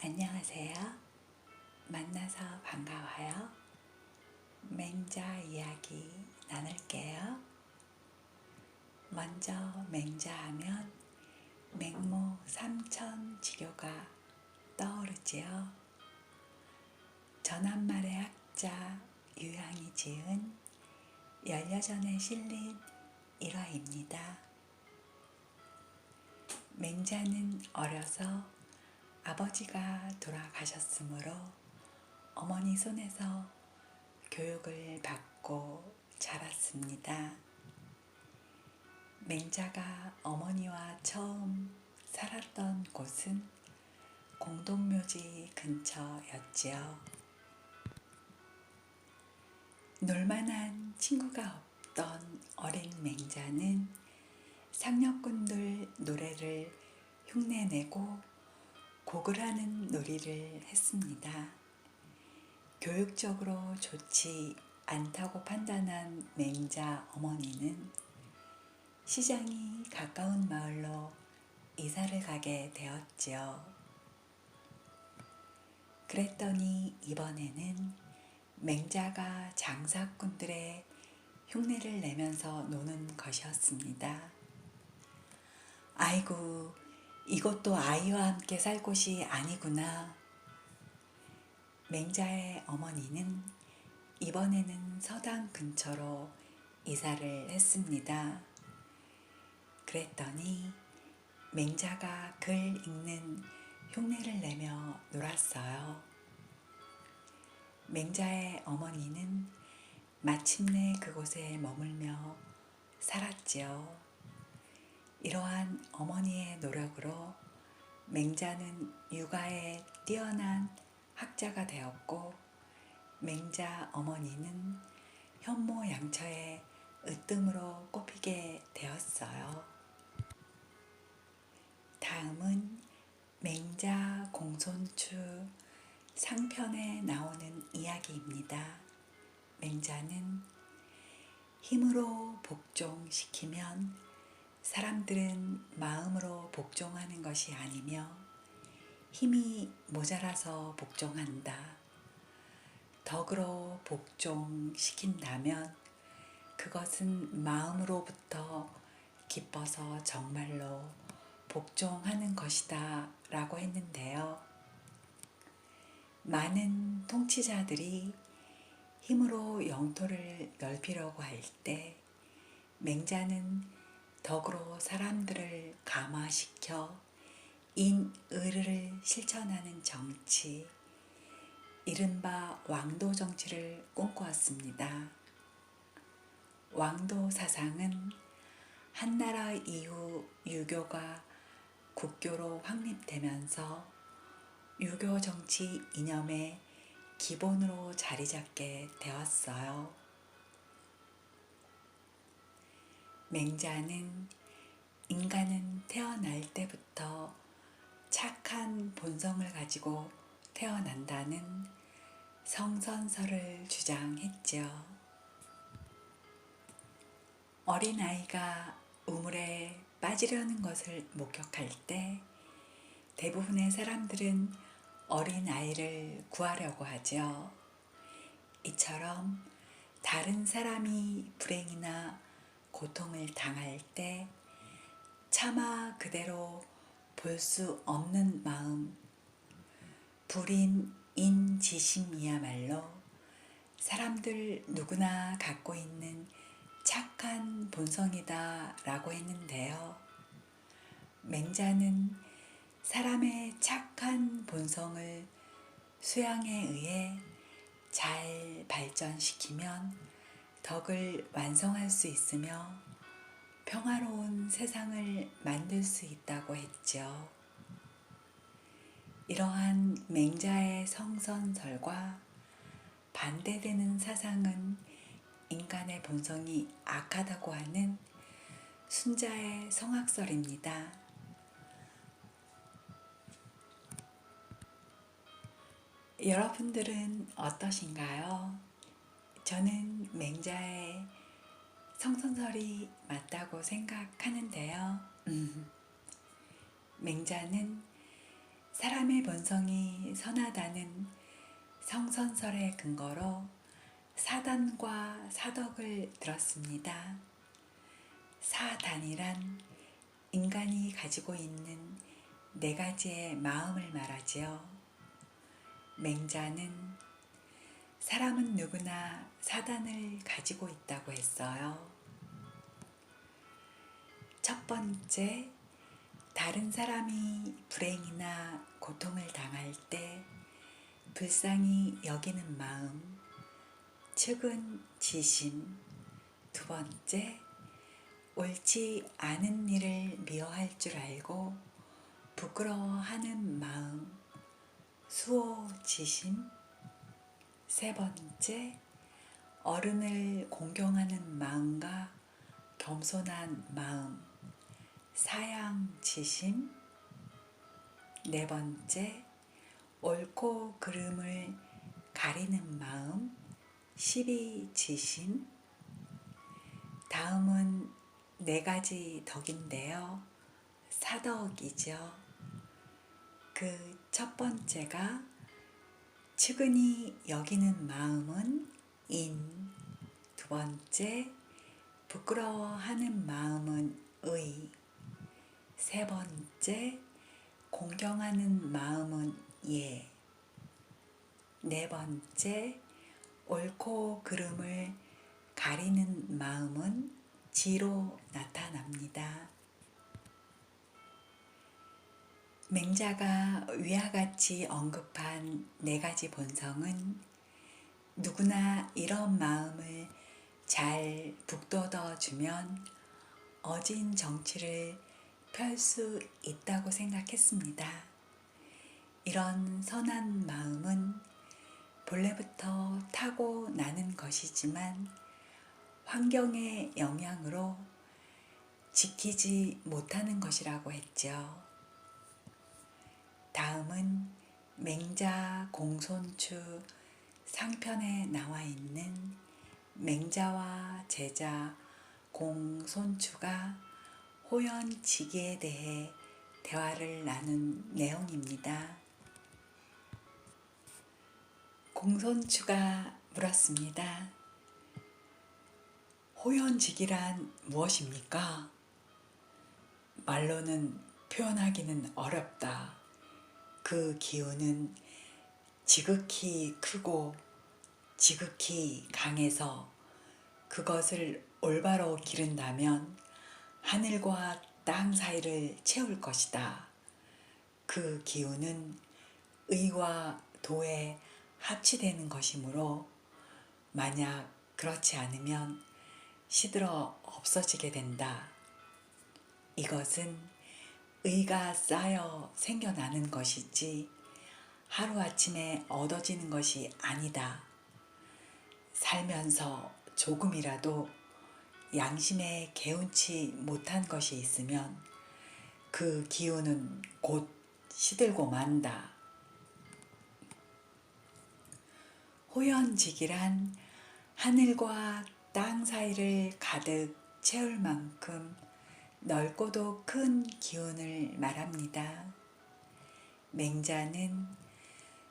안녕하세요. 만나서 반가워요. 맹자 이야기 나눌게요. 먼저 맹자하면 맹모 삼천지교가 떠오르지요. 전한말의 학자 유향이 지은 열여전에 실린 일화입니다. 맹자는 어려서 아버지가 돌아가셨으므로 어머니 손에서 교육을 받고 자랐습니다. 맹자가 어머니와 처음 살았던 곳은 공동묘지 근처였지요. 놀만한 친구가 없던 어린 맹자는 상력꾼들 노래를 흉내내고 곡을 하는 놀이를 했습니다. 교육적으로 좋지 않다고 판단한 맹자 어머니는 시장이 가까운 마을로 이사를 가게 되었지요. 그랬더니 이번에는 맹자가 장사꾼들의 흉내를 내면서 노는 것이었습니다. 아이고, 이것도 아이와 함께 살 곳이 아니구나. 맹자의 어머니는 이번에는 서당 근처로 이사를 했습니다. 그랬더니 맹자가 글 읽는 흉내를 내며 놀았어요. 맹자의 어머니는 마침내 그곳에 머물며 살았지요. 이러한 어머니의 노력으로 맹자는 육아에 뛰어난 학자가 되었고 맹자 어머니는 현모양처의 으뜸으로 꼽히게 되었어요. 다음은 맹자 공손추 상편에 나오는 이야기입니다. 맹자는 힘으로 복종시키면 사람들은 마음으로 복종하는 것이 아니며 힘이 모자라서 복종한다. 덕으로 복종시킨다면 그것은 마음으로부터 기뻐서 정말로 복종하는 것이다 라고 했는데요. 많은 통치자들이 힘으로 영토를 넓히려고 할 때 맹자는 덕으로 사람들을 감화시켜 인의를 실천하는 정치, 이른바 왕도 정치를 꿈꾸었습니다. 왕도 사상은 한나라 이후 유교가 국교로 확립되면서 유교 정치 이념의 기본으로 자리 잡게 되었어요. 맹자는 인간은 태어날 때부터 착한 본성을 가지고 태어난다는 성선설을 주장했죠. 어린아이가 우물에 빠지려는 것을 목격할 때 대부분의 사람들은 어린아이를 구하려고 하죠. 이처럼 다른 사람이 불행이나 고통을 당할 때 차마 그대로 볼 수 없는 마음, 불인 인지심이야말로 사람들 누구나 갖고 있는 착한 본성이다 라고 했는데요. 맹자는 사람의 착한 본성을 수양에 의해 잘 발전시키면 덕을 완성할 수 있으며 평화로운 세상을 만들 수 있다고 했죠. 이러한 맹자의 성선설과 반대되는 사상은 인간의 본성이 악하다고 하는 순자의 성악설입니다. 여러분들은 어떠신가요? 저는 맹자의 성선설이 맞다고 생각하는데요. 맹자는 사람의 본성이 선하다는 성선설의 근거로 사단과 사덕을 들었습니다. 사단이란 인간이 가지고 있는 네 가지의 마음을 말하지요. 맹자는 사람은 누구나 사단을 가지고 있다고 했어요. 첫 번째, 다른 사람이 불행이나 고통을 당할 때 불쌍히 여기는 마음, 측은지심. 두 번째, 옳지 않은 일을 미워할 줄 알고 부끄러워하는 마음, 수호지심. 세 번째, 어른을 공경하는 마음과 겸손한 마음, 사양지심. 네 번째, 옳고 그름을 가리는 마음, 시비지심. 다음은 네 가지 덕인데요. 사덕이죠. 그 첫 번째가 측은히 여기는 마음은 인. 두 번째, 부끄러워하는 마음은 의. 세 번째, 공경하는 마음은 예. 네 번째, 옳고 그름을 가리는 마음은 지로 나타납니다. 맹자가 위와 같이 언급한 네 가지 본성은 누구나 이런 마음을 잘 북돋워 주면 어진 정치를 펼 수 있다고 생각했습니다. 이런 선한 마음은 본래부터 타고나는 것이지만 환경의 영향으로 지키지 못하는 것이라고 했죠. 다음은 맹자 공손추 상편에 나와 있는 맹자와 제자 공손추가 호연지기에 대해 대화를 나눈 내용입니다. 공손추가 물었습니다. 호연지기란 무엇입니까? 말로는 표현하기는 어렵다. 그 기운은 지극히 크고 지극히 강해서 그것을 올바로 기른다면 하늘과 땅 사이를 채울 것이다. 그 기운은 의와 도에 합치되는 것이므로 만약 그렇지 않으면 시들어 없어지게 된다. 이것은 의가 쌓여 생겨나는 것이지 하루아침에 얻어지는 것이 아니다. 살면서 조금이라도 양심에 개운치 못한 것이 있으면 그 기운은 곧 시들고 만다. 호연지기란 하늘과 땅 사이를 가득 채울 만큼 넓고도 큰 기운을 말합니다. 맹자는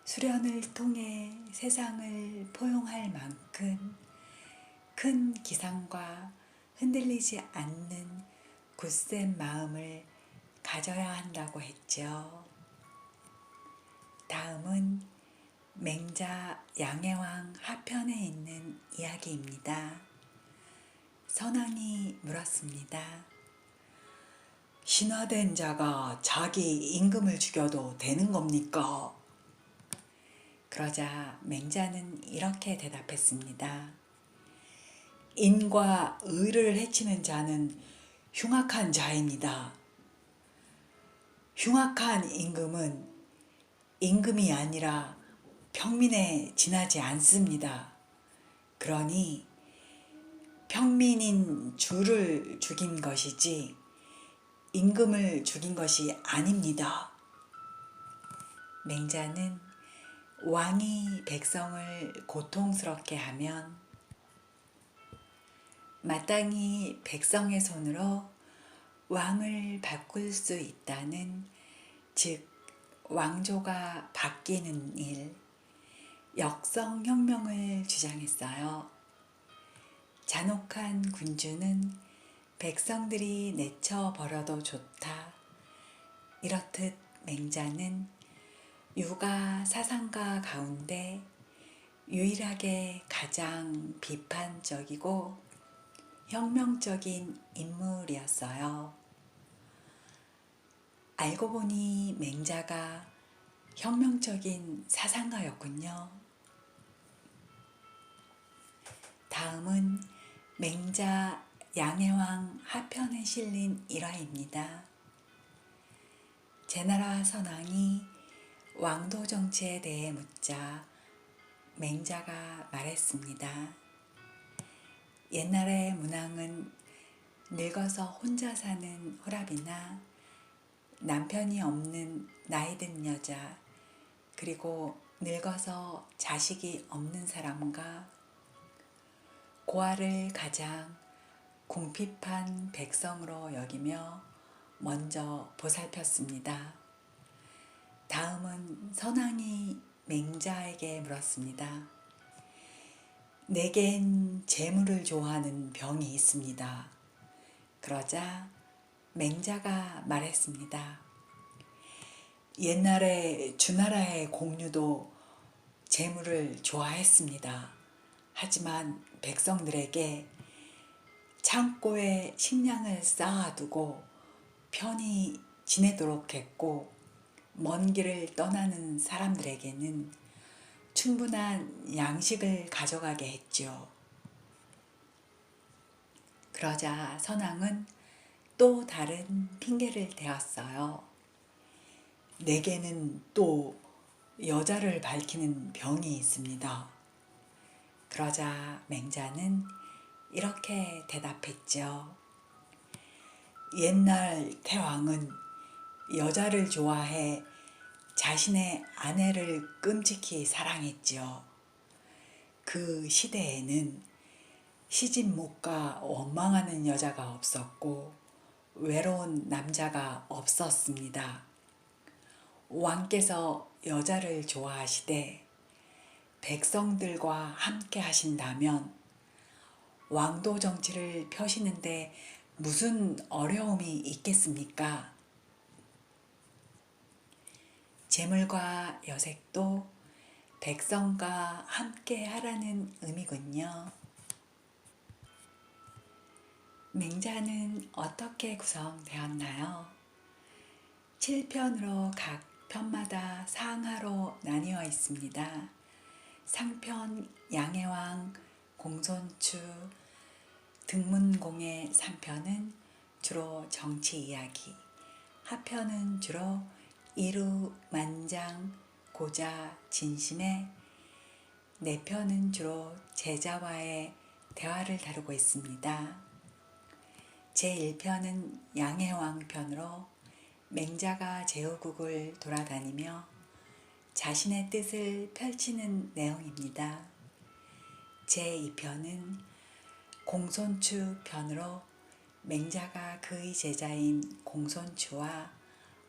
수련을 통해 세상을 포용할 만큼 큰 기상과 흔들리지 않는 굳센 마음을 가져야 한다고 했죠. 다음은 맹자 양해왕 하편에 있는 이야기입니다. 선왕이 물었습니다. 신화된 자가 자기 임금을 죽여도 되는 겁니까? 그러자 맹자는 이렇게 대답했습니다. 인과 의를 해치는 자는 흉악한 자입니다. 흉악한 임금은 임금이 아니라 평민에 지나지 않습니다. 그러니 평민인 주를 죽인 것이지 임금을 죽인 것이 아닙니다. 맹자는 왕이 백성을 고통스럽게 하면 마땅히 백성의 손으로 왕을 바꿀 수 있다는, 즉 왕조가 바뀌는 일, 역성혁명을 주장했어요. 잔혹한 군주는 백성들이 내쳐버려도 좋다. 이렇듯 맹자는 유가 사상가 가운데 유일하게 가장 비판적이고 혁명적인 인물이었어요. 알고 보니 맹자가 혁명적인 사상가였군요. 다음은 맹자 양해왕 하편에 실린 일화입니다. 제나라 선왕이 왕도 정치에 대해 묻자 맹자가 말했습니다. 옛날의 문왕은 늙어서 혼자 사는 호랍이나 남편이 없는 나이든 여자, 그리고 늙어서 자식이 없는 사람과 고아를 가장 궁핍한 백성으로 여기며 먼저 보살폈습니다. 다음은 선왕이 맹자에게 물었습니다. 내겐 재물을 좋아하는 병이 있습니다. 그러자 맹자가 말했습니다. 옛날에 주나라의 공유도 재물을 좋아했습니다. 하지만 백성들에게 창고에 식량을 쌓아두고 편히 지내도록 했고, 먼 길을 떠나는 사람들에게는 충분한 양식을 가져가게 했죠. 그러자 선왕은 또 다른 핑계를 대었어요. 내게는 또 여자를 밝히는 병이 있습니다. 그러자 맹자는 이렇게 대답했죠. 옛날 태왕은 여자를 좋아해 자신의 아내를 끔찍히 사랑했죠. 그 시대에는 시집 못 가 원망하는 여자가 없었고 외로운 남자가 없었습니다. 왕께서 여자를 좋아하시되 백성들과 함께 하신다면 왕도 정치를 펴시는데 무슨 어려움이 있겠습니까? 재물과 여색도 백성과 함께 하라는 의미군요. 맹자는 어떻게 구성되었나요? 7편으로 각 편마다 상하로 나뉘어 있습니다. 상편 양해왕, 공손추, 등문공의 3편은 주로 정치 이야기, 하편은 주로 이루, 만장, 고자, 진심의 4편은 주로 제자와의 대화를 다루고 있습니다. 제1편은 양해왕 편으로 맹자가 제후국을 돌아다니며 자신의 뜻을 펼치는 내용입니다. 제2편은 공손추 편으로 맹자가 그의 제자인 공손추와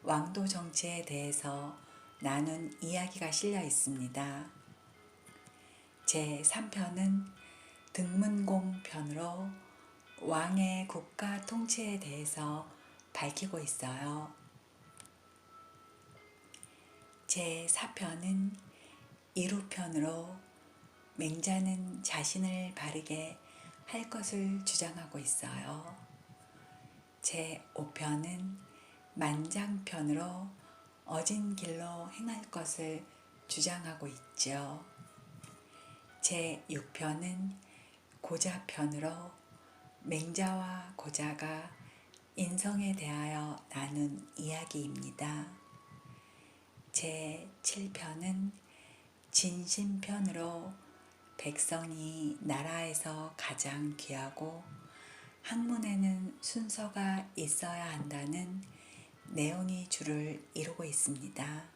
왕도 정치에 대해서 나눈 이야기가 실려 있습니다. 제3편은 등문공 편으로 왕의 국가 통치에 대해서 밝히고 있어요. 제4편은 이루편으로 맹자는 자신을 바르게 할 것을 주장하고 있어요. 제5편은 만장편으로 어진 길로 행할 것을 주장하고 있죠. 제6편은 고자편으로 맹자와 고자가 인성에 대하여 나눈 이야기입니다. 제7편은 진심편으로 백성이 나라에서 가장 귀하고 학문에는 순서가 있어야 한다는 내용이 주를 이루고 있습니다.